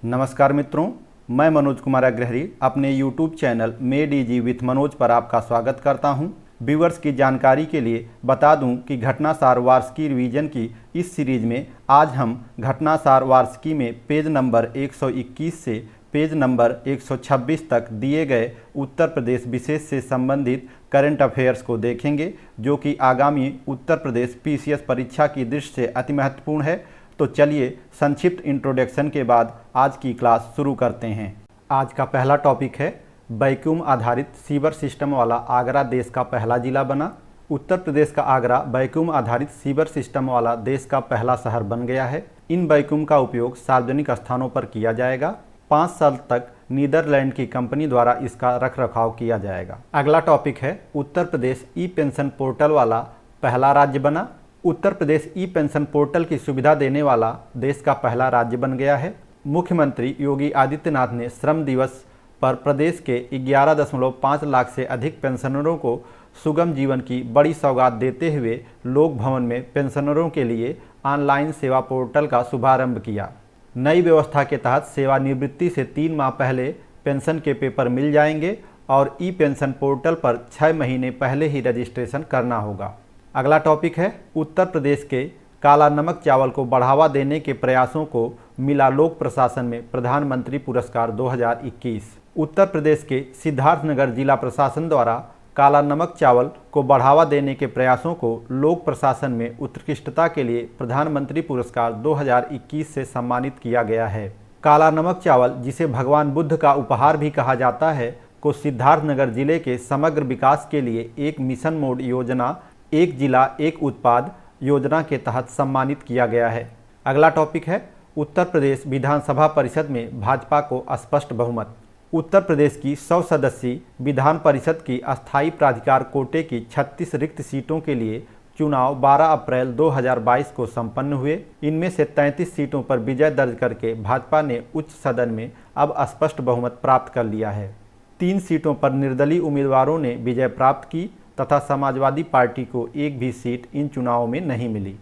नमस्कार मित्रों, मैं मनोज कुमार अग्रहरी अपने YouTube channel made easy with Manoj पर आपका स्वागत करता हूं। व्यूअर्स की जानकारी के लिए बता दूं कि घटनासार वार्षिकी रिवीजन की इस सीरीज में आज हम घटनासार वार्षिकी में पेज नंबर 121 से पेज नंबर 126 तक दिए गए उत्तर प्रदेश विशेष से संबंधित करंट अफेयर्स को देखेंगे, जो कि आगामी उत्तर प्रदेश PCS परीक्षा की दृष्टि से अति महत्वपूर्ण है। तो चलिए संक्षिप्त इंट्रोडक्शन के बाद आज की क्लास शुरू करते हैं। आज का पहला टॉपिक है वैक्यूम आधारित सीवर सिस्टम वाला आगरा देश का पहला जिला बना। उत्तर प्रदेश का आगरा वैक्यूम आधारित सीवर सिस्टम वाला देश का पहला शहर बन गया है। इन वैक्यूम का उपयोग सार्वजनिक स्थानों पर किया जाएगा। 5 साल तक नीदरलैंड की कंपनी द्वारा इसका रखरखाव किया जाएगा। अगला टॉपिक है उत्तर प्रदेश ई पेंशन पोर्टल वाला पहला राज्य बना। उत्तर प्रदेश ई पेंशन पोर्टल की सुविधा देने वाला देश का पहला राज्य बन गया है। मुख्यमंत्री योगी आदित्यनाथ ने श्रम दिवस पर प्रदेश के 11.5 लाख से अधिक पेंशनरों को सुगम जीवन की बड़ी सौगात देते हुए लोक भवन में पेंशनरों के लिए ऑनलाइन सेवा पोर्टल का शुभारंभ किया। नई व्यवस्था के तहत सेवानिवृत्ति से 3 माह पहले पेंशन के पेपर मिल जाएंगे और ई पेंशन पोर्टल पर 6 महीने पहले ही रजिस्ट्रेशन करना होगा। अगला टॉपिक है उत्तर प्रदेश के काला नमक चावल को बढ़ावा देने के प्रयासों को मिला लोक प्रशासन में प्रधानमंत्री पुरस्कार 2021। उत्तर प्रदेश के सिद्धार्थनगर जिला प्रशासन द्वारा काला नमक चावल को बढ़ावा देने के प्रयासों को लोक प्रशासन में उत्कृष्टता के लिए प्रधानमंत्री पुरस्कार 2021 से सम्मानित किया गया है। काला नमक चावल, जिसे भगवान बुद्ध का उपहार भी कहा जाता है, को सिद्धार्थनगर जिले के समग्र विकास के लिए एक मिशन मोड योजना, एक जिला एक उत्पाद योजना के तहत सम्मानित किया गया है। अगला टॉपिक है उत्तर प्रदेश विधानसभा परिषद में भाजपा को स्पष्ट बहुमत। उत्तर प्रदेश की 100 सदस्यीय विधान परिषद की अस्थायी प्राधिकार कोटे की 36 रिक्त सीटों के लिए चुनाव 12 अप्रैल 2022 को संपन्न हुए। इनमें से 33 सीटों पर विजय दर्ज करके भाजपा ने उच्च सदन में अब स्पष्ट बहुमत प्राप्त कर लिया है। 3 सीटों पर निर्दलीय उम्मीदवारों ने विजय प्राप्त की तथा समाजवादी पार्टी को एक भी सीट इन चुनावों में नहीं मिली।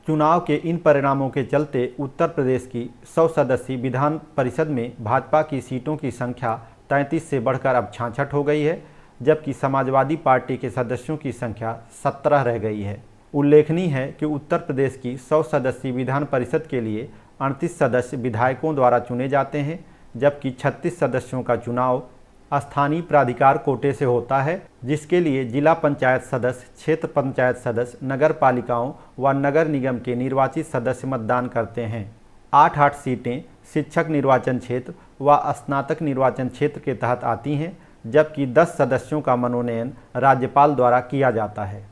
चुनाव के इन परिणामों के चलते उत्तर प्रदेश की 100 सदस्यीय विधान परिषद में भाजपा की सीटों की संख्या 33 से बढ़कर अब 66 हो गई है, जबकि समाजवादी पार्टी के सदस्यों की संख्या 17 रह गई है। उल्लेखनीय है कि उत्तर प्रदेश की 100 सदस्यीय विधान परिषद के लिए 38 सदस्य विधायकों द्वारा चुने जाते हैं, जबकि 36 सदस्यों का चुनाव स्थानीय प्राधिकार कोटे से होता है, जिसके लिए जिला पंचायत सदस्य, क्षेत्र पंचायत सदस्य, नगर पालिकाओं व नगर निगम के निर्वाचित सदस्य मतदान करते हैं। 8 सीटें शिक्षक निर्वाचन क्षेत्र व स्नातक निर्वाचन क्षेत्र के तहत आती हैं, जबकि 10 सदस्यों का मनोनयन राज्यपाल द्वारा किया जाता है।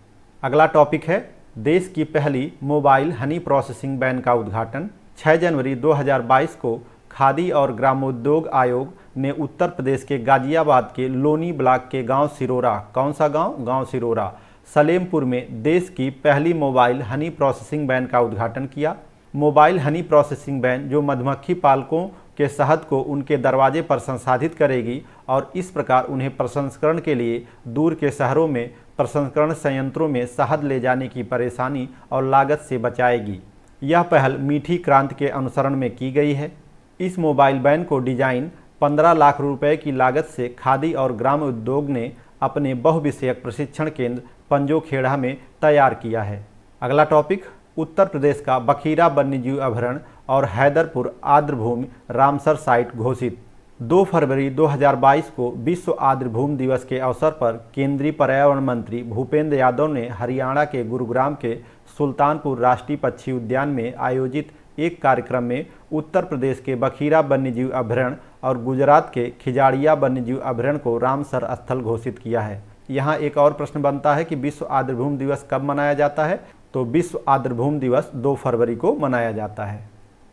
अगला टॉपिक है देश की पहली मोबाइल हनी प्रोसेसिंग वैन का उद्घाटन। 6 जनवरी 2022 को खादी और ग्रामोद्योग आयोग ने उत्तर प्रदेश के गाजियाबाद के लोनी ब्लॉक के गांव सिरोरा, कौन सा गांव सिरोरा, सलेमपुर में देश की पहली मोबाइल हनी प्रोसेसिंग वैन का उद्घाटन किया। मोबाइल हनी प्रोसेसिंग वैन जो मधुमक्खी पालकों के शहद को उनके दरवाजे पर संसाधित करेगी और इस प्रकार उन्हें प्रसंस्करण के लिए दूर के शहरों में प्रसंस्करण संयंत्रों में शहद ले जाने की परेशानी और लागत से बचाएगी। यह पहल मीठी क्रांति के अनुसरण में की गई है। इस मोबाइल वैन को डिजाइन 15 लाख रुपए की लागत से खादी और ग्राम उद्योग ने अपने बहुविषयक प्रशिक्षण केंद्र पंजोखेड़ा में तैयार किया है। अगला टॉपिक उत्तर प्रदेश का बखीरा वन्यजीव अभयारण्य और हैदरपुर आर्द्रभूमि रामसर साइट घोषित। 2 फरवरी 2022 को विश्व आर्द्रभूमि दिवस के अवसर पर केंद्रीय पर्यावरण मंत्री भूपेंद्र यादव ने हरियाणा के गुरुग्राम के सुल्तानपुर राष्ट्रीय पक्षी उद्यान में आयोजित एक कार्यक्रम में उत्तर प्रदेश के बखीरा वन्यजीव अभयारण्य और गुजरात के खिजाड़िया वन्यजीव अभयारण्य को रामसर स्थल घोषित किया है। यहाँ एक और प्रश्न बनता है कि विश्व आर्द्रभूमि दिवस कब मनाया जाता है, तो विश्व आर्द्रभूमि दिवस 2 फरवरी को मनाया जाता है।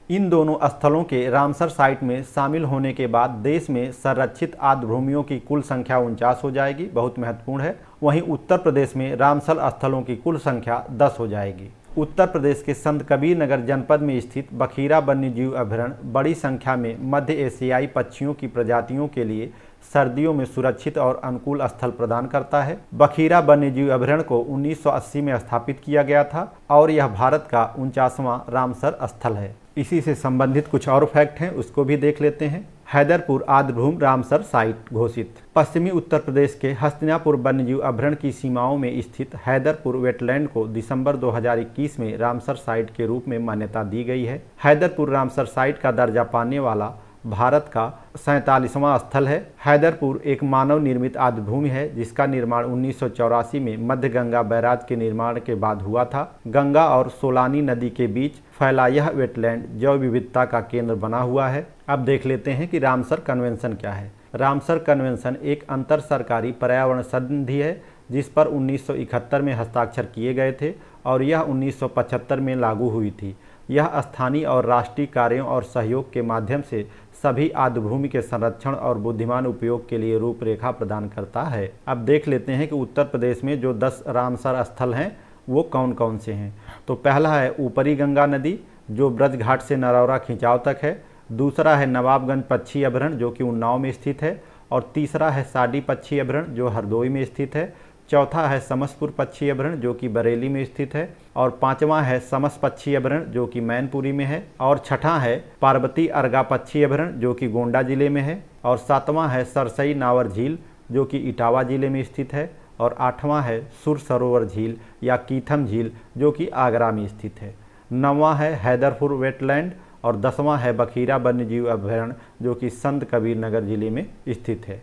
इन दोनों स्थलों के रामसर साइट में शामिल होने के बाद देश में संरक्षित आर्द्रभूमियों की कुल संख्या 49 हो जाएगी, बहुत महत्वपूर्ण है। वहीं उत्तर प्रदेश में रामसर स्थलों की कुल संख्या 10 हो जाएगी। उत्तर प्रदेश के संत कबीर नगर जनपद में स्थित बखीरा वन्यजीव अभयारण्य बड़ी संख्या में मध्य एशियाई पक्षियों की प्रजातियों के लिए सर्दियों में सुरक्षित और अनुकूल स्थल प्रदान करता है। बखीरा वन्यजीव अभयारण्य को 1980 में स्थापित किया गया था और यह भारत का 49वां रामसर स्थल है। इसी से संबंधित कुछ और फैक्ट हैं, उसको भी देख लेते हैं। हैदरपुर आर्द्रभूमि रामसर साइट घोषित। पश्चिमी उत्तर प्रदेश के हस्तिनापुर वन्यजीव अभयारण्य की सीमाओं में स्थित हैदरपुर वेटलैंड को दिसंबर 2021 में रामसर साइट के रूप में मान्यता दी गई है। हैदरपुर रामसर साइट का दर्जा पाने वाला भारत का 47वां स्थल है। हैदरपुर एक मानव निर्मित आर्द्रभूमि है जिसका निर्माण 1984 में मध्य गंगा बैराज के निर्माण के बाद हुआ था। गंगा और सोलानी नदी के बीच फैला यह वेटलैंड जैव विविधता का केंद्र बना हुआ है। अब देख लेते हैं कि रामसर कन्वेंशन क्या है। रामसर कन्वेंशन एक अंतर सरकारी पर्यावरण संधि है जिस पर 1971 में हस्ताक्षर किए गए थे और यह 1975 में लागू हुई थी। यह स्थानीय और राष्ट्रीय कार्यों और सहयोग के माध्यम से सभी आर्द्रभूमि के संरक्षण और बुद्धिमान उपयोग के लिए रूपरेखा प्रदान करता है। अब देख लेते हैं कि उत्तर प्रदेश में जो 10 रामसर स्थल हैं वो कौन कौन से हैं। तो पहला है ऊपरी गंगा नदी जो ब्रज घाट से नरौरा खिंचाव तक है। दूसरा है नवाबगंज पक्षी अभयारण्य जो कि उन्नाव में स्थित है। और तीसरा है साडी पक्षी अभयारण्य जो हरदोई में स्थित है। चौथा है समसपुर पक्षी अभयारण्य जो कि बरेली में स्थित है। और पांचवा है समस पक्षी अभयारण्य जो कि मैनपुरी में है। और छठा है पार्वती अर्गा पक्षी अभयारण्य जो कि गोंडा जिले में है। और सातवां है सरसई नावर झील जो कि इटावा जिले में स्थित है। और आठवां है सुर सरोवर झील या कीथम झील जो कि आगरा में स्थित है। नौवां है हैदरपुर वेटलैंड और 10वां है बखीरा वन्यजीव अभयारण्य जो कि संत कबीर नगर जिले में स्थित है।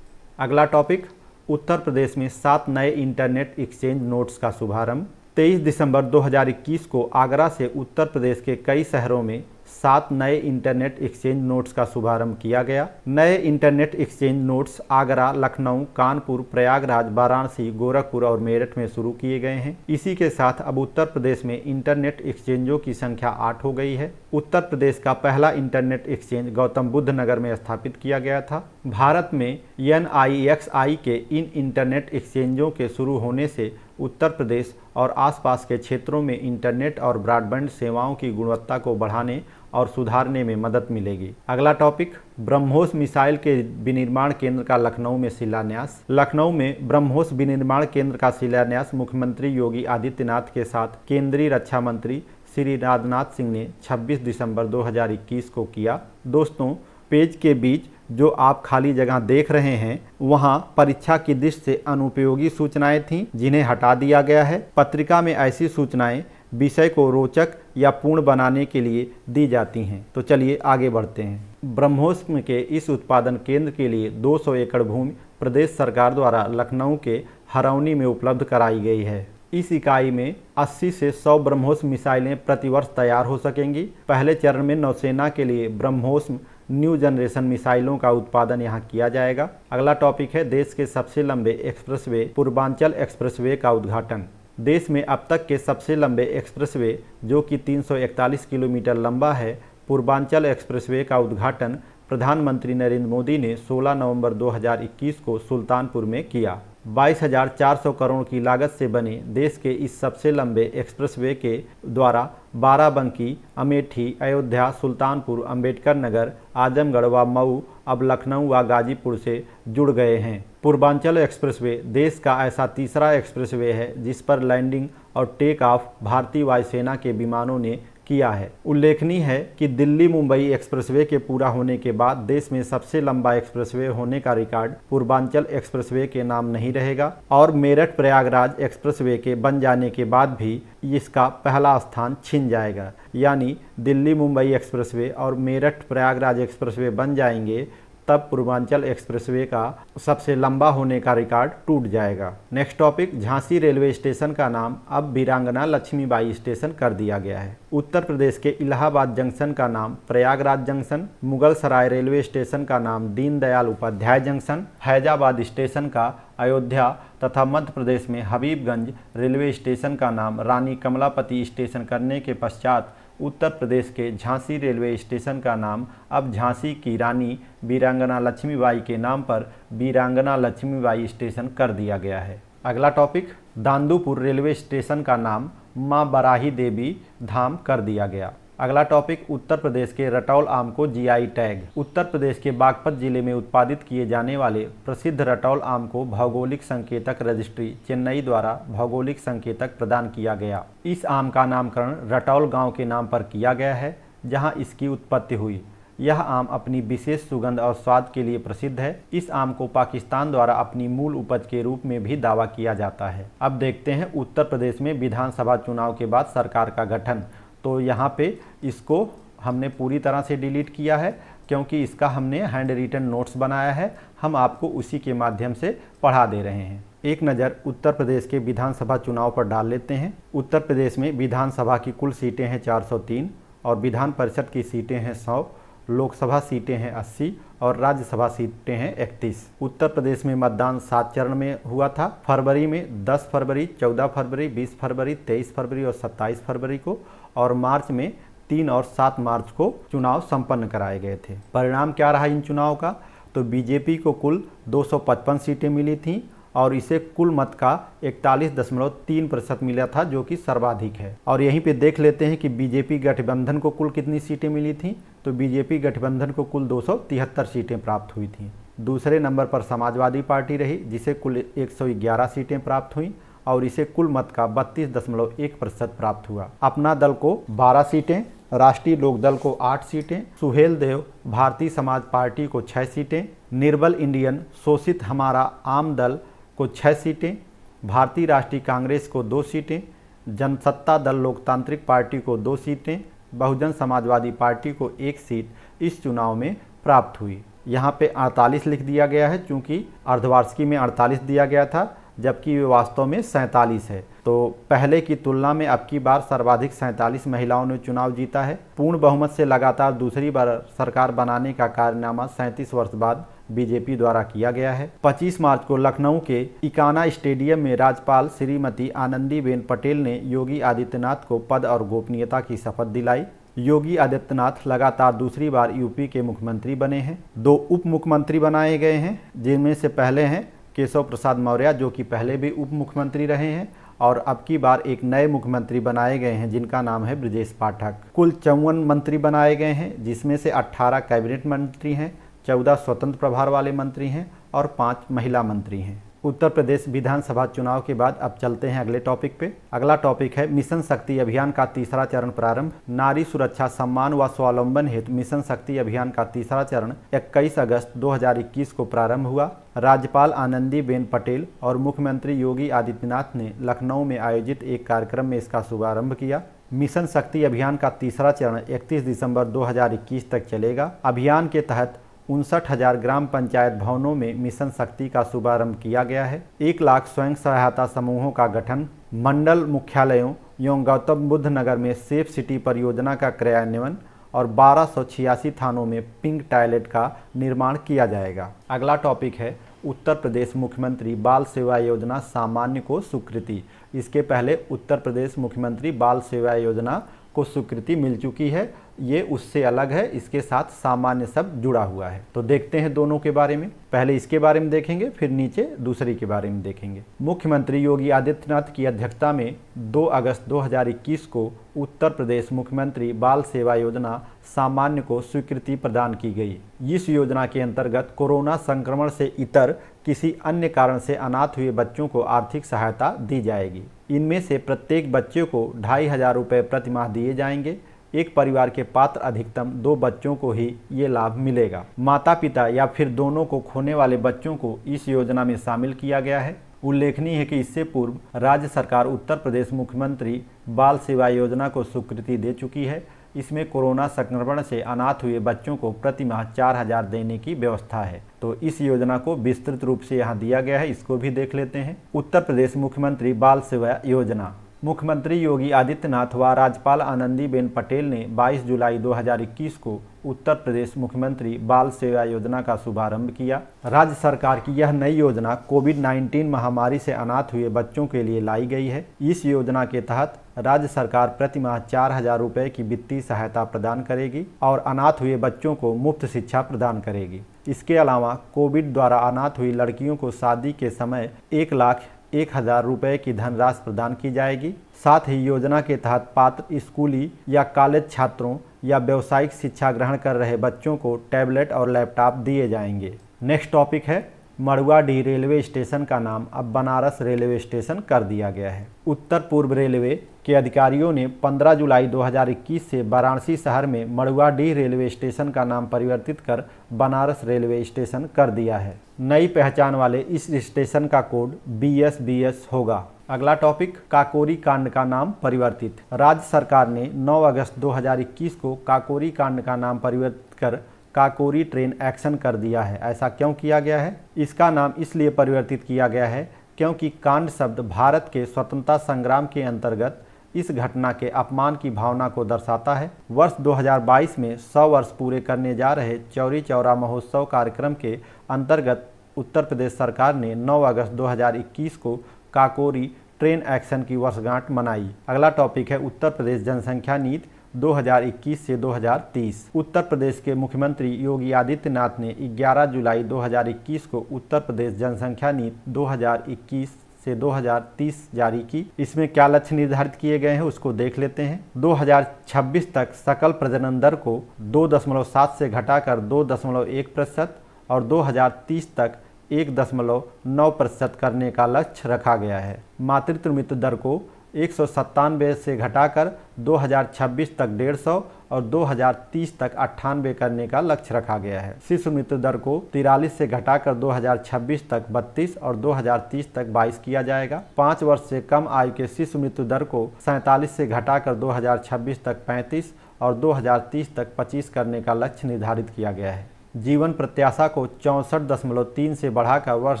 अगला टॉपिक, उत्तर प्रदेश में 7 नए इंटरनेट एक्सचेंज नोड्स का शुभारंभ। 23 दिसंबर 2021 को आगरा से उत्तर प्रदेश के कई शहरों में 7 नए इंटरनेट एक्सचेंज नोड्स का शुभारंभ किया गया। नए internet exchange nodes Agra, Lucknow, Kanpur, Prayagraj, Varanasi, Gorakhpur और मेरठ में शुरू किए गए हैं। इसी के साथ अब उत्तर प्रदेश में इंटरनेट एक्सचेंजों की संख्या 8 हो गई है। उत्तर प्रदेश का पहला इंटरनेट एक्सचेंज गौतम बुद्ध नगर में स्थापित किया गया था। भारत में NIXI के इन इंटरनेट एक्सचेंजों के शुरू होने से उत्तर प्रदेश और आसपास के क्षेत्रों में इंटरनेट और ब्रॉडबैंड सेवाओं की गुणवत्ता को बढ़ाने और सुधारने में मदद मिलेगी। अगला टॉपिक, ब्रह्मोस मिसाइल के विनिर्माण केंद्र का लखनऊ में शिलान्यास। लखनऊ में ब्रह्मोस विनिर्माण केंद्र का शिलान्यास मुख्यमंत्री योगी आदित्यनाथ के साथ केंद्रीय रक्षा मंत्री श्री राजनाथ सिंह ने 26 दिसंबर 2021 को किया। दोस्तों, पेज के बीच जो आप खाली जगह देख रहे हैं वहां परीक्षा की दृष्टि से अनुपयोगी सूचनाएं थीं जिन्हें हटा दिया गया है। पत्रिका में ऐसी सूचनाएं विषय को रोचक या पूर्ण बनाने के लिए दी जाती हैं। तो चलिए आगे बढ़ते हैं। ब्रह्मोस के इस उत्पादन केंद्र के लिए 200 एकड़ भूमि प्रदेश सरकार द्वारा लखनऊ के हरौनी में उपलब्ध कराई गई है। इस इकाई में 80 से 100 ब्रह्मोस मिसाइलें प्रतिवर्ष तैयार हो सकेंगी। पहले चरण में नौसेना के लिए ब्रह्मोस न्यू जनरेशन मिसाइलों का उत्पादन यहां किया जाएगा। अगला टॉपिक है देश के सबसे लंबे एक्सप्रेसवे पूर्वांचल एक्सप्रेसवे का उद्घाटन। देश में अब तक के सबसे लंबे एक्सप्रेसवे जो कि 341 किलोमीटर लंबा है, पूर्वांचल एक्सप्रेसवे का उद्घाटन प्रधानमंत्री नरेंद्र मोदी ने 16 नवंबर 2021 को सुल्तानपुर में किया। 22,400 करोड़ की लागत से बने देश के इस सबसे लंबे एक्सप्रेसवे के द्वारा बाराबंकी, अमेठी, अयोध्या, सुल्तानपुर, अंबेडकर नगर, आजमगढ़ व मऊ अब लखनऊ व गाजीपुर से जुड़ गए हैं। पूर्वांचल एक्सप्रेसवे देश का ऐसा तीसरा एक्सप्रेसवे है जिस पर लैंडिंग और टेक ऑफ भारतीय वायुसेना के विमानों ने किया है। उल्लेखनीय है कि दिल्ली मुंबई एक्सप्रेसवे के पूरा होने के बाद देश में सबसे लंबा एक्सप्रेसवे होने का रिकॉर्ड पूर्वांचल एक्सप्रेसवे के नाम नहीं रहेगा और मेरठ प्रयागराज एक्सप्रेसवे के बन जाने के बाद भी इसका पहला स्थान छिन जाएगा। यानी दिल्ली मुंबई एक्सप्रेसवे और मेरठ प्रयागराज एक्सप्रेसवे बन जाएंगे तब पूर्वांचल एक्सप्रेसवे का सबसे लंबा होने का रिकॉर्ड टूट जाएगा। Next topic, Jhansi railway station का नाम अब वीरांगना लक्ष्मीबाई स्टेशन कर दिया गया है। उत्तर प्रदेश के इलाहाबाद जंक्शन का नाम प्रयागराज जंक्शन, मुगल सराय रेलवे स्टेशन का नाम दीनदयाल उपाध्याय जंक्शन, फैजाबाद स्टेशन का अयोध्या तथा मध्य प्रदेश में हबीबगंज रेलवे स्टेशन का नाम रानी कमलापति स्टेशन करने के पश्चात उत्तर प्रदेश के झांसी रेलवे स्टेशन का नाम अब झांसी की रानी वीरांगना लक्ष्मीबाई के नाम पर वीरांगना लक्ष्मीबाई स्टेशन कर दिया गया है। अगला टॉपिक, दांदूपुर रेलवे स्टेशन का नाम मां बराही देवी धाम कर दिया गया। अगला टॉपिक, उत्तर प्रदेश के रटौल आम को GI टैग। उत्तर प्रदेश के बागपत जिले में उत्पादित किए जाने वाले प्रसिद्ध रटौल आम को भौगोलिक संकेतक रजिस्ट्री चेन्नई द्वारा भौगोलिक संकेतक प्रदान किया गया। इस आम का नामकरण रटौल गांव के नाम पर किया गया है। जहां इसकी उत्पत्ति हुई। यह आम अपनी विशेष सुगंध और स्वाद के लिए प्रसिद्ध है। इस आम को पाकिस्तान द्वारा अपनी मूल उपज के रूप में भी दावा किया जाता है। अब देखते हैं उत्तर प्रदेश में विधानसभा चुनाव के बाद सरकार का गठन। तो यहाँ पे इसको हमने पूरी तरह से डिलीट किया है क्योंकि इसका हमने हैंड रिटन नोट्स बनाया है, हम आपको उसी के माध्यम से पढ़ा दे रहे हैं। एक नज़र उत्तर प्रदेश के विधानसभा चुनाव पर डाल लेते हैं। उत्तर प्रदेश में विधानसभा की कुल सीटें हैं 403 और विधान परिषद की सीटें हैं 100, लोकसभा सीटें हैं 80 और राज्यसभा सीटें हैं 31। उत्तर प्रदेश में मतदान 7 चरण में हुआ था। फरवरी में 10 फरवरी, 14 फरवरी, 20 फरवरी, 23 फरवरी और 27 फरवरी को, और मार्च में 3 और 7 मार्च को चुनाव संपन्न कराए गए थे। परिणाम क्या रहा इन चुनाव का? तो बीजेपी को कुल 255 सीटें मिली थीं और इसे कुल मत का 41.3% मिला था, जो कि सर्वाधिक है। और यहीं पे देख लेते हैं कि बीजेपी गठबंधन को कुल कितनी सीटें मिली थीं। तो बीजेपी गठबंधन को कुल 273 सीटें प्राप्त हुई थीं। दूसरे नंबर पर समाजवादी पार्टी रही, जिसे कुल 111 सीटें प्राप्त हुईं और इसे कुल मत का 32.1% प्राप्त हुआ। अपना दल को 12 सीटें, राष्ट्रीय लोकदल को 8 सीटें, सुहेल देव भारतीय समाज पार्टी को 6 सीटें, निर्बल इंडियन शोषित हमारा आम दल को 6 सीटें, भारतीय राष्ट्रीय कांग्रेस को 2 सीटें, जनसत्ता दल लोकतांत्रिक पार्टी को 2 सीटें, बहुजन समाजवादी पार्टी को 1 सीट इस चुनाव में प्राप्त हुई। यहाँ पे 48 लिख दिया गया है क्योंकि अर्धवार्षिकी में 48 दिया गया था, जबकि वे वास्तव में 47 है। तो पहले की तुलना में अब की बार सर्वाधिक 47 महिलाओं ने चुनाव जीता है। पूर्ण बहुमत से लगातार दूसरी बार सरकार बनाने का कारनामा 37 वर्ष बाद बीजेपी द्वारा किया गया है। 25 मार्च को लखनऊ के इकाना स्टेडियम में राज्यपाल श्रीमती आनंदीबेन पटेल ने योगी आदित्यनाथ को पद और गोपनीयता की शपथ दिलाई। योगी आदित्यनाथ लगातार दूसरी बार यूपी के मुख्यमंत्री बने हैं। 2 उप मुख्यमंत्री बनाए गए हैं, जिनमें से पहले हैं केशव प्रसाद मौर्य, जो कि पहले भी उप मुख्यमंत्री रहे हैं, और अब की बार एक नए मुख्यमंत्री बनाए गए हैं जिनका नाम है ब्रजेश पाठक। कुल 54 मंत्री बनाए गए हैं, जिसमें से 18 कैबिनेट मंत्री हैं, 14 स्वतंत्र प्रभार वाले मंत्री हैं और 5 महिला मंत्री हैं। उत्तर प्रदेश विधानसभा चुनाव के बाद अब चलते हैं अगले टॉपिक पे। अगला टॉपिक है मिशन शक्ति अभियान का तीसरा चरण प्रारंभ। नारी सुरक्षा, सम्मान व स्वावलंबन हेतु मिशन शक्ति अभियान का तीसरा चरण 21 अगस्त 2021 को प्रारंभ हुआ। राज्यपाल आनंदीबेन पटेल और मुख्यमंत्री योगी आदित्यनाथ ने लखनऊ में आयोजित एक कार्यक्रम में इसका शुभारंभ किया। मिशन शक्ति अभियान का तीसरा चरण 31 दिसंबर 2021 तक चलेगा। अभियान के तहत 59,000 ग्राम पंचायत भवनों में मिशन शक्ति का शुभारंभ किया गया है। 1 लाख स्वयं सहायता समूहों का गठन, मंडल मुख्यालयों एवं गौतम बुद्ध नगर में सेफ सिटी परियोजना का क्रियान्वयन और 1286 थानों में पिंक टॉयलेट का निर्माण किया जाएगा। अगला टॉपिक है उत्तर प्रदेश मुख्यमंत्री बाल सेवा योजना सामान्य को स्वीकृति। इसके पहले उत्तर प्रदेश मुख्यमंत्री बाल सेवा योजना को स्वीकृति मिल चुकी है, ये उससे अलग है, इसके साथ सामान्य शब्द जुड़ा हुआ है। तो देखते हैं दोनों के बारे में। पहले इसके बारे में देखेंगे, फिर नीचे दूसरी के बारे में देखेंगे। मुख्यमंत्री योगी आदित्यनाथ की अध्यक्षता में 2 अगस्त 2021 को उत्तर प्रदेश मुख्यमंत्री बाल सेवा योजना सामान्य को स्वीकृति प्रदान की गई। इस योजना के अंतर्गत कोरोना संक्रमण से इतर किसी अन्य कारण से अनाथ हुए बच्चों को आर्थिक सहायता दी जाएगी। इनमें से प्रत्येक बच्चे को 2,500 रुपये प्रति माह दिए जाएंगे। एक परिवार के पात्र अधिकतम 2 बच्चों को ही ये लाभ मिलेगा। माता पिता या फिर दोनों को खोने वाले बच्चों को इस योजना में शामिल किया गया है। उल्लेखनीय है कि इससे पूर्व राज्य सरकार उत्तर प्रदेश मुख्यमंत्री बाल सेवा योजना को स्वीकृति दे चुकी है। इसमें कोरोना संक्रमण से अनाथ हुए बच्चों को प्रति माह 4,000 देने की व्यवस्था है। तो इस योजना को विस्तृत रूप से यहाँ दिया गया है, इसको भी देख लेते हैं। उत्तर प्रदेश मुख्यमंत्री बाल सेवा योजना। मुख्यमंत्री योगी आदित्यनाथ व राज्यपाल आनंदीबेन पटेल ने 22 जुलाई 2021 को उत्तर प्रदेश मुख्यमंत्री बाल सेवा योजना का शुभारंभ किया। राज्य सरकार की यह नई योजना कोविड-19 महामारी से अनाथ हुए बच्चों के लिए लाई गई है। इस योजना के तहत राज्य सरकार प्रति माह 4,000 रुपये की वित्तीय सहायता प्रदान करेगी और अनाथ हुए बच्चों को मुफ्त शिक्षा प्रदान करेगी। इसके अलावा कोविड द्वारा अनाथ हुई लड़कियों को शादी के समय 1,01,000 रुपये की धनराशि प्रदान की जाएगी। साथ ही योजना के तहत पात्र स्कूली या कॉलेज छात्रों या व्यावसायिक शिक्षा ग्रहण कर रहे बच्चों को टैबलेट और लैपटॉप दिए जाएंगे। नेक्स्ट टॉपिक है मड़ुआडीह रेलवे स्टेशन का नाम अब बनारस रेलवे स्टेशन कर दिया गया है। उत्तर पूर्व रेलवे के अधिकारियों ने 15 जुलाई 2021 से वाराणसी शहर में मड़ुआडीह रेलवे स्टेशन का नाम परिवर्तित कर बनारस रेलवे स्टेशन कर दिया है। नई पहचान वाले इस स्टेशन का कोड BSBS होगा। अगला टॉपिक, काकोरी कांड का नाम परिवर्तित। राज्य सरकार ने 9 अगस्त 2021 को काकोरी कांड का नाम परिवर्तित कर काकोरी ट्रेन एक्शन कर दिया है। ऐसा क्यों किया गया है? इसका नाम इसलिए परिवर्तित किया गया है क्योंकि कांड शब्द भारत के स्वतंत्रता संग्राम के अंतर्गत इस घटना के अपमान की भावना को दर्शाता है। वर्ष 2022 में 100 वर्ष पूरे करने जा रहे चौरी चौरा महोत्सव कार्यक्रम के अंतर्गत उत्तर प्रदेश सरकार ने 9 अगस्त 2021 को काकोरी ट्रेन एक्शन की वर्षगांठ मनाई। अगला टॉपिक है उत्तर प्रदेश जनसंख्या नीति 2021 से 2030। उत्तर प्रदेश के मुख्यमंत्री योगी आदित्यनाथ ने 11 जुलाई 2021 को उत्तर प्रदेश जनसंख्या नीति 2021 से 2030 जारी की। इसमें क्या लक्ष्य निर्धारित किए गए हैं उसको देख लेते हैं। 2026 तक सकल प्रजनन दर को 2.7 से घटाकर 2.1% और 2030 तक 1.9% करने का लक्ष्य रखा गया है। मातृत्व मृत्यु दर को 197 से घटाकर 2026 तक 150 और 2030 तक 98 करने का लक्ष्य रखा गया है। शिशु मृत्यु दर को 43 से घटाकर 2026 तक 32 और 2030 तक 22 किया जाएगा। 5 वर्ष से कम आयु के शिशु मृत्यु दर को 47 से घटाकर 2026 तक 35 और 2030 तक 25 करने का लक्ष्य निर्धारित किया गया है। जीवन प्रत्याशा को 64.3 से बढ़ाकर वर्ष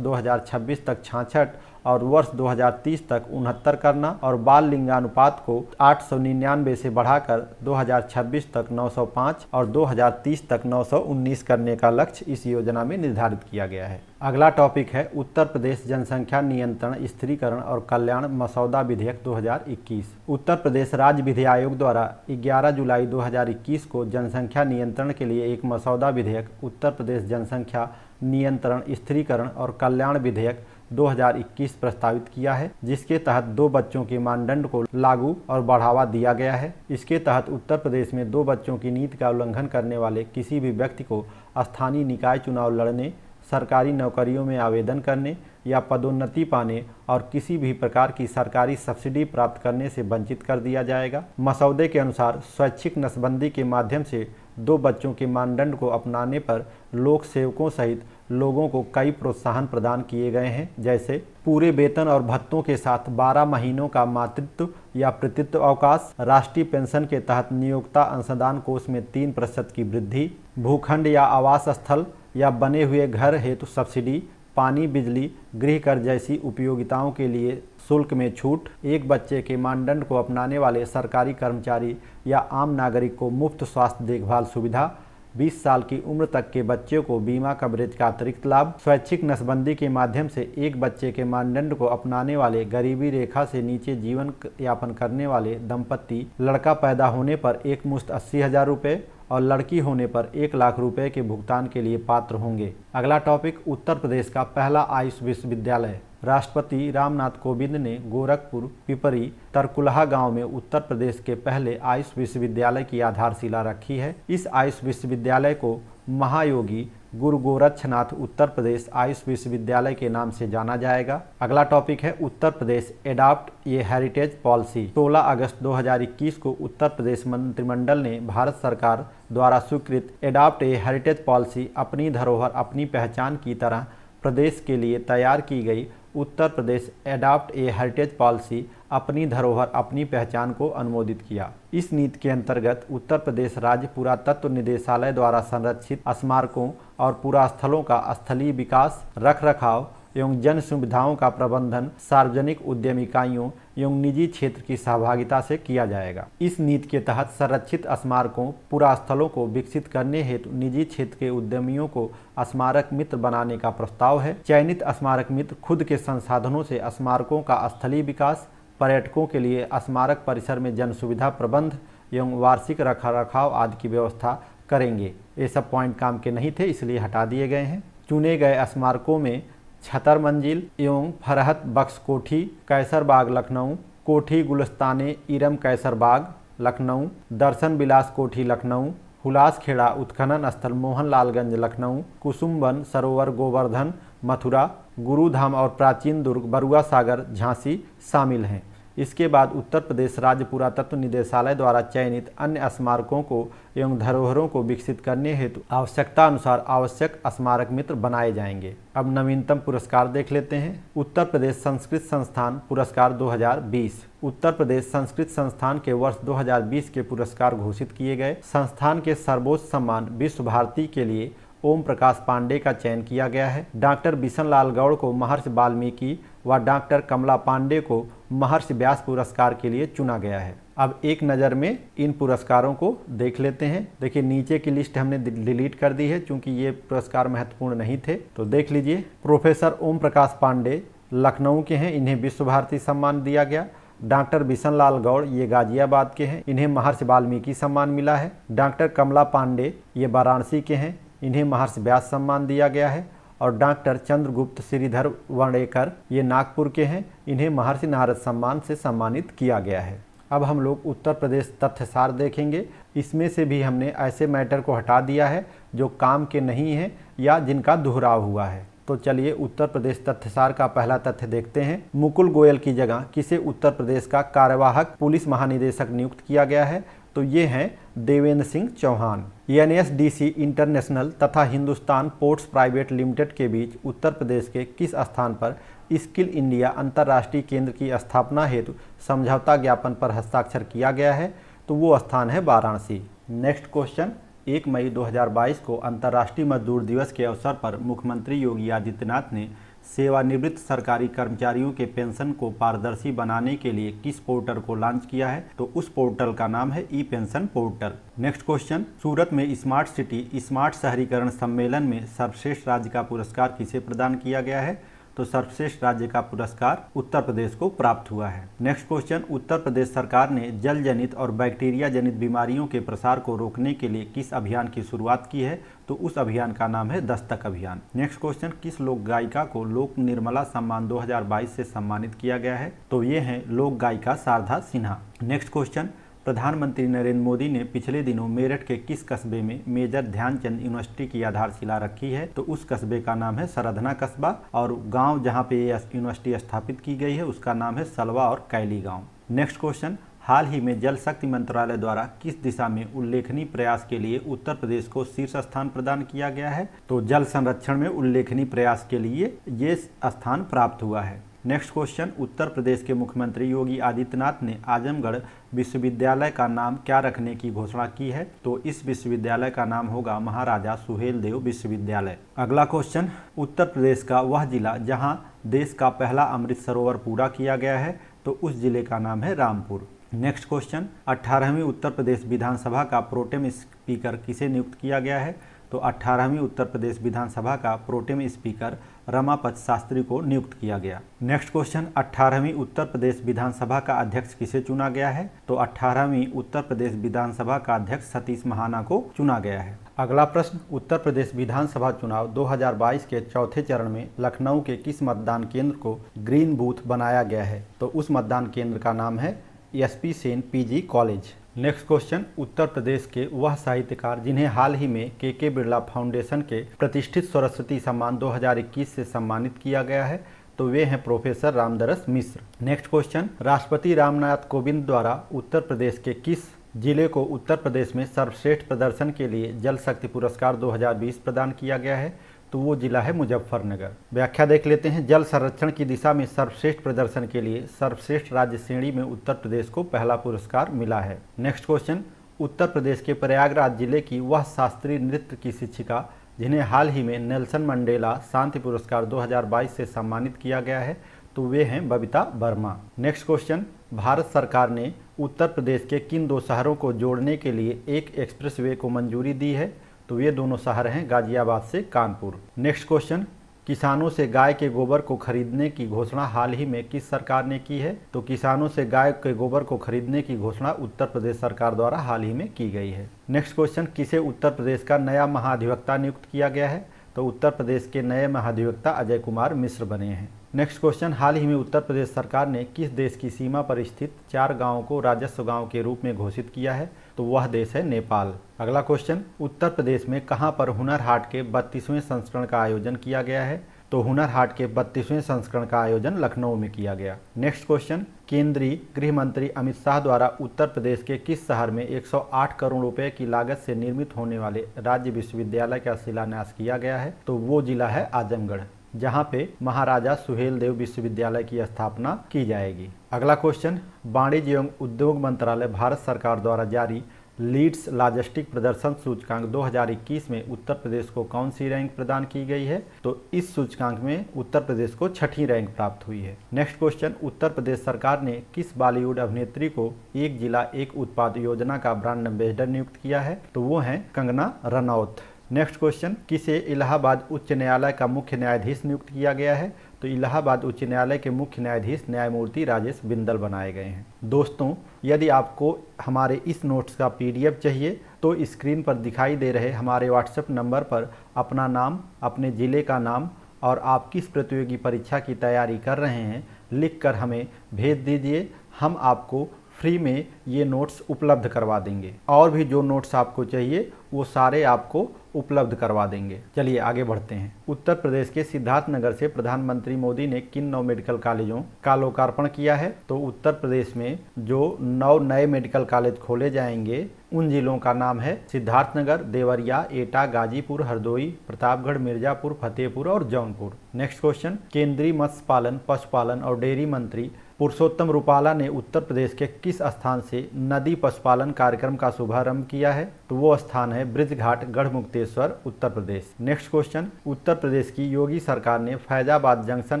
2026 तक 66 और वर्ष 2030 तक 69 करना और बाल लिंगानुपात को 899 से बढ़ाकर 2026 तक 905 और 2030 तक 919 करने का लक्ष्य इस योजना में निर्धारित किया गया है। अगला टॉपिक है उत्तर प्रदेश जनसंख्या नियंत्रण, स्थिरीकरण और कल्याण मसौदा विधेयक 2021। उत्तर प्रदेश राज्य विधि आयोग द्वारा 11 जुलाई 2021 को जनसंख्या नियंत्रण के लिए एक मसौदा विधेयक उत्तर प्रदेश जनसंख्या नियंत्रण, स्थिरीकरण और कल्याण विधेयक 2021 प्रस्तावित किया है, जिसके तहत 2 बच्चों के मानदंड को लागू और बढ़ावा दिया गया है। इसके तहत उत्तर प्रदेश में 2 बच्चों की नीति का उल्लंघन करने वाले किसी भी व्यक्ति को स्थानीय निकाय चुनाव लड़ने, सरकारी नौकरियों में आवेदन करने या पदोन्नति पाने और किसी भी प्रकार की सरकारी सब्सिडी प्राप्त करने से वंचित कर दिया जाएगा। मसौदे के अनुसार स्वैच्छिक नसबंदी के माध्यम से 2 बच्चों के मानदंड को अपनाने पर लोक सेवकों सहित लोगों को कई प्रोत्साहन प्रदान किए गए हैं, जैसे पूरे वेतन और भत्तों के साथ 12 महीनों का मातृत्व या पितृत्व अवकाश, राष्ट्रीय पेंशन के तहत नियोक्ता अंशदान कोष में 3% की वृद्धि, भूखंड या आवास स्थल या बने हुए घर हेतु सब्सिडी, पानी, बिजली, गृह कर जैसी उपयोगिताओं के लिए शुल्क में छूट, एक बच्चे के मानदंड को अपनाने वाले सरकारी कर्मचारी या आम नागरिक को मुफ्त स्वास्थ्य देखभाल सुविधा, 20 साल की उम्र तक के बच्चे को बीमा कवरेज का अतिरिक्त लाभ, स्वैच्छिक नसबंदी के माध्यम से एक बच्चे के मानदंड को अपनाने वाले गरीबी रेखा से नीचे जीवन यापन करने वाले दंपत्ति लड़का पैदा होने पर एक मुश्त 80,000 रुपये और लड़की होने पर 1 लाख रुपए के भुगतान के लिए पात्र होंगे। अगला टॉपिक उत्तर प्रदेश का पहला आयुष विश्वविद्यालय। राष्ट्रपति रामनाथ कोविंद ने गोरखपुर, पिपरी, तरकुलहा गांव में उत्तर प्रदेश के पहले आयुष विश्वविद्यालय की आधारशिला रखी है। इस आयुष विश्वविद्यालय को महायोगी गुरु गोरक्षनाथ उत्तर प्रदेश आयुष विश्वविद्यालय के नाम से जाना जाएगा। अगला टॉपिक है Uttar Pradesh adopt a heritage policy. 16 अगस्त 2021 को उत्तर प्रदेश मंत्रिमंडल ने भारत सरकार द्वारा स्वीकृत एडॉप्ट ए हेरिटेज पॉलिसी अपनी धरोहर अपनी पहचान की तरह प्रदेश के लिए तैयार की गई Uttar Pradesh adopt a heritage policy अपनी धरोहर अपनी पहचान को अनुमोदित किया। इस नीति के अंतर्गत उत्तर प्रदेश राज्य पुरातत्व निदेशालय द्वारा संरक्षित स्मारकों और पुरास्थलों का स्थलीय विकास, रखरखाव एवं जन सुविधाओं का प्रबंधन सार्वजनिक उद्यम इकाइयों एवं निजी क्षेत्र की सहभागिता से किया जाएगा। इस नीति के तहत संरक्षित स्मारकों, पुरास्थलों को विकसित करने हेतु निजी क्षेत्र के उद्यमियों को स्मारक मित्र बनाने का प्रस्ताव है। चयनित स्मारक मित्र खुद के संसाधनों से स्मारकों का स्थलीय विकास, पर्यटकों के लिए स्मारक परिसर में जन सुविधा प्रबंध एवं वार्षिक रखरखाव आदि की व्यवस्था करेंगे। ये सब पॉइंट काम के नहीं थे, इसलिए हटा दिए गए हैं। चुने गए स्मारकों में छतर मंजिल एवं फरहत बख्श कोठी कैसर बाग लखनऊ, कोठी गुलस्ताने इरम कैसर बाग लखनऊ, दर्शन विलास कोठी लखनऊ, हुलास खेड़ा उत्खनन स्थल मोहनलालगंज लखनऊ, कुसुमवन सरोवर गोवर्धन मथुरा, गुरुधाम और प्राचीन दुर्ग बरुआ सागर झांसी शामिल हैं। इसके बाद उत्तर प्रदेश राज्य पुरातत्व निदेशालय द्वारा चयनित अन्य स्मारकों को एवं धरोहरों को विकसित करने हेतु आवश्यकता अनुसार आवश्यक स्मारक मित्र बनाए जाएंगे। अब नवीनतम पुरस्कार देख लेते हैं। उत्तर प्रदेश संस्कृत संस्थान पुरस्कार 2020। उत्तर प्रदेश संस्कृत संस्थान के वर्ष 2020 के पुरस्कार घोषित किए गए। संस्थान के सर्वोच्च सम्मान विश्व भारती के लिए ओम प्रकाश पांडे का चयन किया गया है। डॉक्टर बिशन लाल गौड़ को महर्षि वाल्मीकि व डॉक्टर कमला पांडे को महर्षि व्यास पुरस्कार के लिए चुना गया है। अब एक नज़र में इन पुरस्कारों को देख लेते हैं। देखिए नीचे की लिस्ट हमने डिलीट कर दी है क्योंकि ये पुरस्कार महत्वपूर्ण नहीं थे, तो देख लीजिए। प्रोफेसर ओम प्रकाश पांडे लखनऊ के हैं, इन्हें विश्व भारती सम्मान दिया गया। डॉक्टर बिशन लाल गौड़ ये गाजियाबाद के हैं, इन्हें महर्षि वाल्मीकि सम्मान मिला है। डॉक्टर कमला पांडे ये वाराणसी के हैं, इन्हें महर्षि व्यास सम्मान दिया गया है। और डॉक्टर चंद्रगुप्त श्रीधर वर्णेकर ये नागपुर के हैं, इन्हें महर्षि नारद सम्मान से सम्मानित किया गया है। अब हम लोग उत्तर प्रदेश तथ्यसार देखेंगे। इसमें से भी हमने ऐसे मैटर को हटा दिया है जो काम के नहीं हैं या जिनका दोहराव हुआ है। तो चलिए उत्तर प्रदेश तथ्यसार का पहला तथ्य देखते हैं। मुकुल गोयल की जगह किसे उत्तर प्रदेश का कार्यवाहक पुलिस महानिदेशक नियुक्त किया गया है? तो ये हैं देवेंद्र सिंह चौहान। एनएसडीसी इंटरनेशनल तथा हिंदुस्तान पोर्ट्स प्राइवेट लिमिटेड के बीच उत्तर प्रदेश के किस स्थान पर स्किल इंडिया अंतर्राष्ट्रीय केंद्र की स्थापना हेतु समझौता ज्ञापन पर हस्ताक्षर किया गया है? तो वो स्थान है वाराणसी। नेक्स्ट क्वेश्चन, 1 मई 2022 को अंतर्राष्ट्रीय मजदूर दिवस के अवसर पर मुख्यमंत्री योगी आदित्यनाथ ने सेवानिवृत्त सरकारी कर्मचारियों के पेंशन को पारदर्शी बनाने के लिए किस पोर्टल को लॉन्च किया है? तो उस पोर्टल का नाम है ई पेंशन पोर्टल। नेक्स्ट क्वेश्चन, सूरत में स्मार्ट सिटी स्मार्ट शहरीकरण सम्मेलन में सर्वश्रेष्ठ राज्य का पुरस्कार किसे प्रदान किया गया है? तो सर्वश्रेष्ठ राज्य का पुरस्कार उत्तर प्रदेश को प्राप्त हुआ है। नेक्स्ट क्वेश्चन, उत्तर प्रदेश सरकार ने जल जनित और बैक्टीरिया जनित बीमारियों के प्रसार को रोकने के लिए किस अभियान की शुरुआत की है? तो उस अभियान का नाम है दस्तक अभियान। नेक्स्ट क्वेश्चन, किस लोक गायिका को लोक निर्मला सम्मान 2022 से सम्मानित किया गया है? तो ये हैं लोक गायिका शारदा सिन्हा। नेक्स्ट क्वेश्चन, प्रधानमंत्री नरेंद्र मोदी ने पिछले दिनों मेरठ के किस कस्बे में मेजर ध्यानचंद यूनिवर्सिटी की आधारशिला रखी है? तो उस कस्बे का नाम है सरधना कस्बा और गांव जहां पे ये यूनिवर्सिटी स्थापित की गई है उसका नाम है सलवा और कैली गांव। नेक्स्ट क्वेश्चन, हाल ही में जल शक्ति मंत्रालय द्वारा किस दिशा में उल्लेखनीय प्रयास के लिए उत्तर प्रदेश को शीर्ष स्थान प्रदान किया गया है? तो जल संरक्षण में उल्लेखनीय प्रयास के लिए ये स्थान प्राप्त हुआ है। नेक्स्ट क्वेश्चन, उत्तर प्रदेश के मुख्यमंत्री योगी आदित्यनाथ ने आजमगढ़ विश्वविद्यालय का नाम क्या रखने की घोषणा की है? तो इस विश्वविद्यालय का नाम होगा महाराजा सुहेलदेव विश्वविद्यालय। अगला क्वेश्चन, उत्तर प्रदेश का वह जिला जहां देश का पहला अमृत सरोवर पूरा किया गया है? तो उस जिले का नाम है रामपुर। नेक्स्ट क्वेश्चन, 18वीं उत्तर प्रदेश विधानसभा का प्रोटेम स्पीकर किसे नियुक्त किया गया है? तो 18वीं उत्तर प्रदेश विधानसभा का प्रोटेम स्पीकर रमापत शास्त्री को नियुक्त किया गया। नेक्स्ट क्वेश्चन, 18वीं उत्तर प्रदेश विधानसभा का अध्यक्ष किसे चुना गया है? तो 18वीं उत्तर प्रदेश विधानसभा का अध्यक्ष सतीश महाना को चुना गया है। अगला प्रश्न, उत्तर प्रदेश विधानसभा चुनाव 2022 के चौथे चरण में लखनऊ के किस मतदान केंद्र को ग्रीन बूथ बनाया गया है? तो उस मतदान केंद्र का नाम है SP Sen PG college. Next question, Uttar Pradesh के वह साहित्यकार जिन्हें हाल ही में के बिरला फाउंडेशन के प्रतिष्ठित सरस्वती सम्मान 2021 से सम्मानित किया गया है? तो वे हैं प्रोफेसर रामदरस मिश्र। नेक्स्ट क्वेश्चन, राष्ट्रपति रामनाथ कोविंद द्वारा उत्तर प्रदेश के किस जिले को उत्तर प्रदेश में सर्वश्रेष्ठ प्रदर्शन के लिए जल शक्ति पुरस्कार 2020 प्रदान किया गया है? तो वो जिला है मुजफ्फरनगर। व्याख्या देख लेते हैं। जल संरक्षण की दिशा में सर्वश्रेष्ठ प्रदर्शन के लिए सर्वश्रेष्ठ राज्य श्रेणी में उत्तर प्रदेश को पहला पुरस्कार मिला है। नेक्स्ट क्वेश्चन, उत्तर प्रदेश के प्रयागराज जिले की वह शास्त्रीय नृत्य की शिक्षिका जिन्हें हाल ही में नेल्सन मंडेला शांति पुरस्कार 2022 से सम्मानित किया गया है? तो वे हैं बबीता वर्मा। नेक्स्ट क्वेश्चन, भारत सरकार ने उत्तर प्रदेश के किन दो शहरों को जोड़ने के लिए एक एक्सप्रेसवे को मंजूरी दी है? तो ये दोनों शहर हैं गाजियाबाद से कानपुर। नेक्स्ट क्वेश्चन, किसानों से गाय के गोबर को खरीदने की घोषणा हाल ही में किस सरकार ने की है? तो किसानों से गाय के गोबर को खरीदने की घोषणा उत्तर प्रदेश सरकार द्वारा हाल ही में की गई है। नेक्स्ट क्वेश्चन, किसे उत्तर प्रदेश का नया महाधिवक्ता नियुक्त किया गया है? तो उत्तर प्रदेश के नए महाधिवक्ता अजय कुमार मिश्र बने हैं। नेक्स्ट क्वेश्चन, हाल ही में उत्तर प्रदेश सरकार ने किस देश की सीमा पर स्थित 4 गांवों को राजस्व गांव के रूप में घोषित किया है? तो वह देश है नेपाल। अगला क्वेश्चन, उत्तर प्रदेश में कहां पर हुनर हाट के 32वें संस्करण का आयोजन किया गया है? तो हुनर हाट के 32वें संस्करण का आयोजन लखनऊ में किया गया। नेक्स्ट क्वेश्चन, केंद्रीय गृह मंत्री अमित शाह द्वारा उत्तर प्रदेश के किस शहर में 108 करोड़ रुपए की लागत से निर्मित होने वाले राज्य विश्वविद्यालय का शिलान्यास किया गया है? तो वो जिला है आजमगढ़, जहां पे महाराजा सुहेलदेव विश्वविद्यालय की स्थापना की जाएगी। अगला क्वेश्चन, वाणिज्य एवं उद्योग मंत्रालय भारत सरकार द्वारा जारी लीड्स लॉजिस्टिक प्रदर्शन सूचकांक 2021 में उत्तर प्रदेश को कौन सी रैंक प्रदान की गई है? तो इस सूचकांक में उत्तर प्रदेश को 6ठी रैंक प्राप्त हुई है। नेक्स्ट क्वेश्चन, उत्तर प्रदेश सरकार ने किस बॉलीवुड अभिनेत्री को एक जिला एक उत्पाद योजना का ब्रांड एम्बेसडर नियुक्त किया है? तो वो हैं कंगना रनौत। नेक्स्ट क्वेश्चन, किसे इलाहाबाद उच्च न्यायालय का मुख्य न्यायाधीश नियुक्त किया गया है? तो इलाहाबाद उच्च न्यायालय के मुख्य न्यायाधीश न्यायमूर्ति राजेश बिंदल बनाए गए हैं। दोस्तों, यदि आपको हमारे इस नोट्स का PDF चाहिए तो स्क्रीन पर दिखाई दे रहे हमारे व्हाट्सएप नंबर पर अपना नाम, अपने ज़िले का नाम और आप किस प्रतियोगी परीक्षा की तैयारी कर रहे हैं लिखकर हमें भेज दीजिए। हम आपको फ्री में ये नोट्स उपलब्ध करवा देंगे और भी जो नोट्स आपको चाहिए वो सारे आपको उपलब्ध करवा देंगे। चलिए आगे बढ़ते हैं। उत्तर प्रदेश के सिद्धार्थनगर से प्रधानमंत्री मोदी ने किन 9 मेडिकल कॉलेजों का लोकार्पण किया है? तो उत्तर प्रदेश में जो 9 नए मेडिकल कॉलेज खोले जाएंगे उन जिलों का नाम है सिद्धार्थनगर, देवरिया, एटा, गाजीपुर, हरदोई, प्रतापगढ़, मिर्जापुर, फतेहपुर और जौनपुर। नेक्स्ट क्वेश्चन, केंद्रीय मत्स्य पालन, पशुपालन और डेयरी मंत्री पुरुषोत्तम रूपाला ने उत्तर प्रदेश के किस स्थान से नदी पशुपालन कार्यक्रम का शुभारंभ किया है? तो वो स्थान है ब्रिजघाट, गढ़मुक्तेश्वर, उत्तर प्रदेश। नेक्स्ट क्वेश्चन, उत्तर प्रदेश की योगी सरकार ने फैजाबाद जंक्शन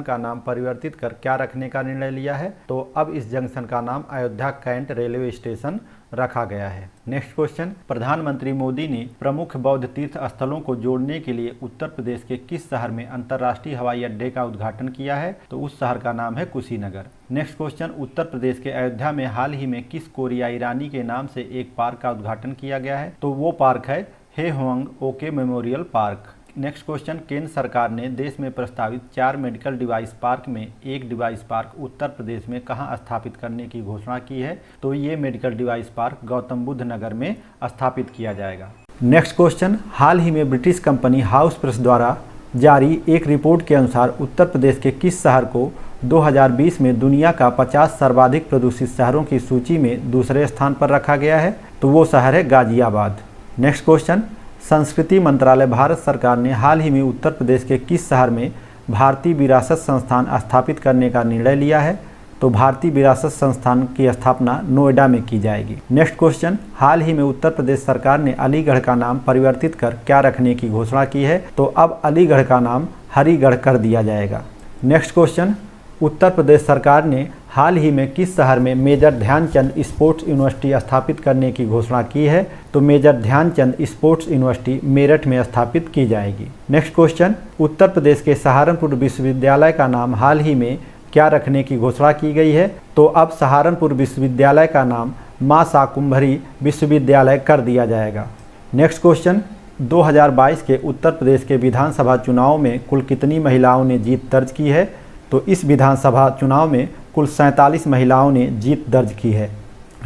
का नाम परिवर्तित कर क्या रखने का निर्णय लिया है? तो अब इस जंक्शन का नाम अयोध्या कैंट रेलवे स्टेशन रखा गया है। नेक्स्ट क्वेश्चन, प्रधानमंत्री मोदी ने प्रमुख बौद्ध तीर्थ स्थलों को जोड़ने के लिए उत्तर प्रदेश के किस शहर में अंतर्राष्ट्रीय हवाई अड्डे का उद्घाटन किया है? तो उस शहर का नाम है कुशीनगर। नेक्स्ट क्वेश्चन, उत्तर प्रदेश के अयोध्या में हाल ही में किस कोरियाई रानी के नाम से एक पार्क का उद्घाटन किया गया है? तो वो पार्क है हे होंग ओके मेमोरियल पार्क। नेक्स्ट क्वेश्चन, केंद्र सरकार ने देश में प्रस्तावित 4 मेडिकल डिवाइस पार्क में एक डिवाइस पार्क उत्तर प्रदेश में कहां स्थापित करने की घोषणा की है? तो ये medical device park Gautam Buddh Nagar में स्थापित किया जाएगा। नेक्स्ट क्वेश्चन, हाल ही में ब्रिटिश कंपनी हाउस प्रेस द्वारा जारी एक रिपोर्ट के अनुसार उत्तर प्रदेश के किस शहर को 2020 में दुनिया का 50 सर्वाधिक प्रदूषित शहरों की सूची में दूसरे स्थान पर रखा गया है? तो वो शहर है गाजियाबाद। नेक्स्ट क्वेश्चन, संस्कृति मंत्रालय भारत सरकार ने हाल ही में उत्तर प्रदेश के किस शहर में भारतीय विरासत संस्थान स्थापित करने का निर्णय लिया है? तो भारतीय विरासत संस्थान की स्थापना नोएडा में की जाएगी। नेक्स्ट क्वेश्चन, हाल ही में उत्तर प्रदेश सरकार ने अलीगढ़ का नाम परिवर्तित कर क्या रखने की घोषणा की है? तो अब अलीगढ़ का नाम हरिगढ़ कर दिया जाएगा। नेक्स्ट क्वेश्चन, उत्तर प्रदेश सरकार ने हाल ही में किस शहर में मेजर ध्यानचंद स्पोर्ट्स यूनिवर्सिटी स्थापित करने की घोषणा की है? तो major Dhyanchand sports university Meerut में स्थापित की जाएगी। नेक्स्ट क्वेश्चन, उत्तर प्रदेश के सहारनपुर विश्वविद्यालय का नाम हाल ही में क्या रखने की घोषणा की गई है? तो अब सहारनपुर विश्वविद्यालय का नाम मां शाकुंभरी विश्वविद्यालय कर दिया जाएगा। नेक्स्ट क्वेश्चन, 2022 के उत्तर प्रदेश के विधानसभा चुनाव में कुल कितनी महिलाओं ने जीत दर्ज की है? तो इस विधानसभा चुनाव में कुल 47 महिलाओं ने जीत दर्ज की है।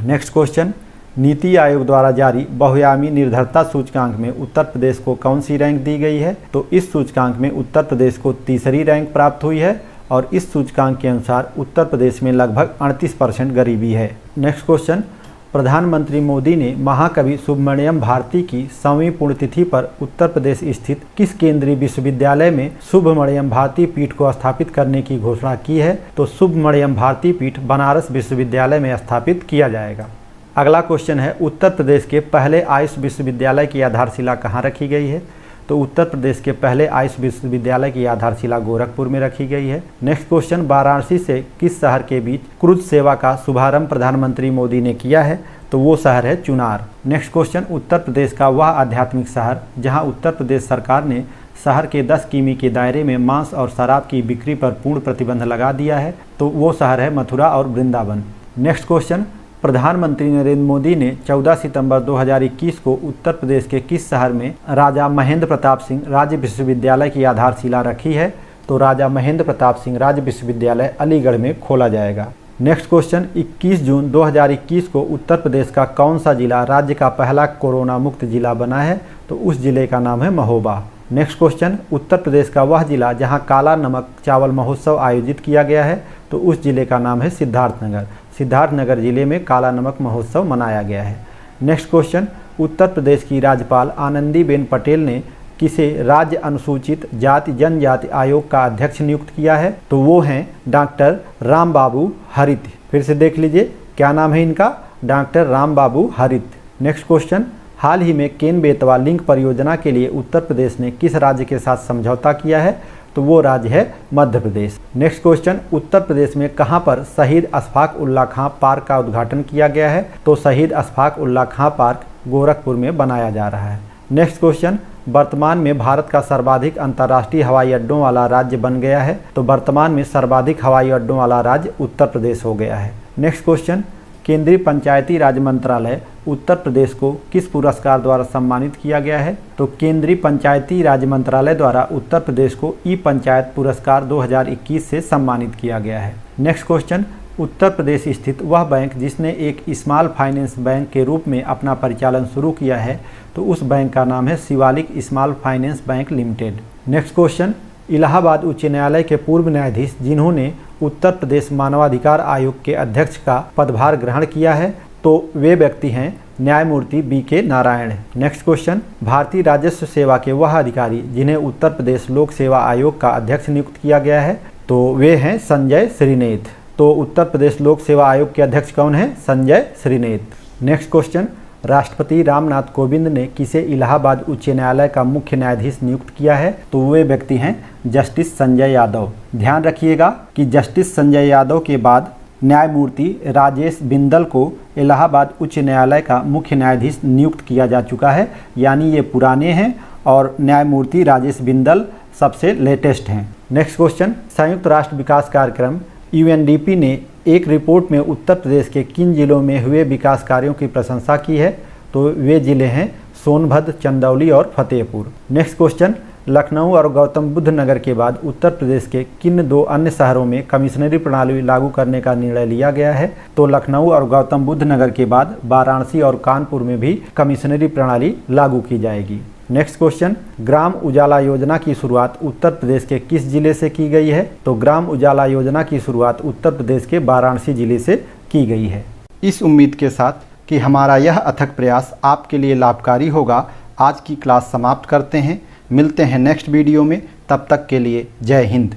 नेक्स्ट क्वेश्चन, नीति आयोग द्वारा जारी बहुआयामी निर्भरता सूचकांक में उत्तर प्रदेश को कौन सी रैंक दी गई है? तो इस सूचकांक में उत्तर प्रदेश को 3री रैंक प्राप्त हुई है और इस सूचकांक के अनुसार उत्तर प्रदेश में लगभग 38% गरीबी है। नेक्स्ट क्वेश्चन, प्रधानमंत्री मोदी ने महाकवि सुब्रमण्यम भारती की 100वीं पुण्यतिथि पर उत्तर प्रदेश स्थित किस केंद्रीय विश्वविद्यालय में सुब्रमण्यम भारती पीठ को स्थापित करने की घोषणा की है? तो सुब्रमण्यम भारती पीठ बनारस विश्वविद्यालय में स्थापित किया जाएगा। अगला क्वेश्चन है, उत्तर प्रदेश के पहले आयुष विश्वविद्यालय की आधारशिला कहाँ रखी गई है? तो उत्तर प्रदेश के पहले आयुष विश्वविद्यालय की आधारशिला गोरखपुर में रखी गई है। नेक्स्ट क्वेश्चन, वाराणसी से किस शहर के बीच क्रूज सेवा का शुभारंभ प्रधानमंत्री मोदी ने किया है? तो वो शहर है चुनार। नेक्स्ट क्वेश्चन, उत्तर प्रदेश का वह आध्यात्मिक शहर जहां उत्तर प्रदेश सरकार ने शहर के 10 किमी के दायरे में मांस और शराब की बिक्री पर पूर्ण प्रतिबंध लगा दिया है? तो वो शहर है मथुरा और वृंदावन। नेक्स्ट क्वेश्चन, प्रधानमंत्री नरेंद्र मोदी ने 14 सितंबर 2021 को उत्तर प्रदेश के किस शहर में राजा महेंद्र प्रताप सिंह राज्य विश्वविद्यालय की आधारशिला रखी है? तो राजा महेंद्र प्रताप सिंह राज्य विश्वविद्यालय अलीगढ़ में खोला जाएगा। नेक्स्ट क्वेश्चन, 21 जून 2021 को उत्तर प्रदेश का कौन सा जिला राज्य का पहला कोरोना मुक्त जिला बना है? तो उस जिले का नाम है महोबा। नेक्स्ट क्वेश्चन, उत्तर प्रदेश का वह जिला जहां काला नमक चावल महोत्सव आयोजित किया गया है, तो उस जिले का नाम है सिद्धार्थनगर। सिद्धार्थनगर जिले में काला नमक महोत्सव मनाया गया है। नेक्स्ट क्वेश्चन, उत्तर प्रदेश की राज्यपाल आनंदीबेन पटेल ने किसे राज्य अनुसूचित जाति जनजाति आयोग का अध्यक्ष नियुक्त किया है, तो वो हैं डॉक्टर रामबाबू हरित। फिर से देख लीजिए क्या नाम है इनका, डॉक्टर रामबाबू हरित। नेक्स्ट क्वेश्चन, हाल ही में केन बेतवा लिंक परियोजना के लिए उत्तर प्रदेश ने किस राज्य के साथ समझौता किया है, तो वो राज्य है मध्य प्रदेश। नेक्स्ट क्वेश्चन, उत्तर प्रदेश में कहां पर शहीद अशफाक उल्लाह खां पार्क का उद्घाटन किया गया है, तो शहीद अशफाक उल्लाह खां पार्क गोरखपुर में बनाया जा रहा है। नेक्स्ट क्वेश्चन, वर्तमान में भारत का सर्वाधिक अंतर्राष्ट्रीय हवाई अड्डों वाला राज्य बन गया है, तो वर्तमान में सर्वाधिक हवाई अड्डों वाला राज्य उत्तर प्रदेश हो गया है। नेक्स्ट क्वेश्चन, केंद्रीय पंचायती राज मंत्रालय उत्तर प्रदेश को किस पुरस्कार द्वारा सम्मानित किया गया है, तो केंद्रीय पंचायती राज मंत्रालय द्वारा उत्तर प्रदेश को ई पंचायत पुरस्कार 2021 से सम्मानित किया गया है। नेक्स्ट क्वेश्चन, उत्तर प्रदेश स्थित वह बैंक जिसने एक स्मॉल फाइनेंस बैंक के रूप में अपना परिचालन शुरू किया है, तो उस बैंक का नाम है Shivalik small finance bank limited. Next question, Allahabad उच्च न्यायालय के पूर्व न्यायाधीश जिन्होंने उत्तर प्रदेश मानवाधिकार आयोग के अध्यक्ष का पदभार ग्रहण किया है, तो वे व्यक्ति हैं न्यायमूर्ति BK नारायण। नेक्स्ट क्वेश्चन, भारतीय राजस्व सेवा के वह अधिकारी जिन्हें उत्तर प्रदेश लोक सेवा आयोग का अध्यक्ष नियुक्त किया गया है, तो वे हैं संजय श्रीनेत। तो उत्तर प्रदेश लोक सेवा आयोग के अध्यक्ष कौन है, संजय श्रीनेत। नेक्स्ट क्वेश्चन, राष्ट्रपति रामनाथ कोविंद ने किसे इलाहाबाद उच्च न्यायालय का मुख्य न्यायाधीश नियुक्त किया है, तो वे व्यक्ति हैं जस्टिस संजय यादव। ध्यान रखिएगा कि जस्टिस संजय यादव के बाद न्यायमूर्ति राजेश बिंदल को इलाहाबाद उच्च न्यायालय का मुख्य न्यायाधीश नियुक्त किया जा चुका है, यानी ये पुराने हैं और न्यायमूर्ति राजेश बिंदल सबसे लेटेस्ट हैं। नेक्स्ट क्वेश्चन, संयुक्त राष्ट्र विकास कार्यक्रम UNDP ने एक रिपोर्ट में उत्तर प्रदेश के किन जिलों में हुए विकास कार्यों की प्रशंसा की है, तो वे जिले हैं सोनभद्र, चंदौली और फतेहपुर। नेक्स्ट क्वेश्चन, लखनऊ और गौतम बुद्ध नगर के बाद उत्तर प्रदेश के किन दो अन्य शहरों में कमिश्नरी प्रणाली लागू करने का निर्णय लिया गया है, तो लखनऊ और गौतम बुद्ध नगर के बाद वाराणसी और कानपुर में भी कमिश्नरी प्रणाली लागू की जाएगी। नेक्स्ट क्वेश्चन, ग्राम उजाला योजना की शुरुआत उत्तर प्रदेश के किस जिले से की गई है, तो ग्राम उजाला योजना की शुरुआत उत्तर प्रदेश के वाराणसी जिले से की गई है। इस उम्मीद के साथ कि हमारा यह अथक प्रयास आपके लिए लाभकारी होगा, आज की क्लास समाप्त करते हैं। मिलते हैं नेक्स्ट वीडियो में, तब तक के लिए जय हिंद।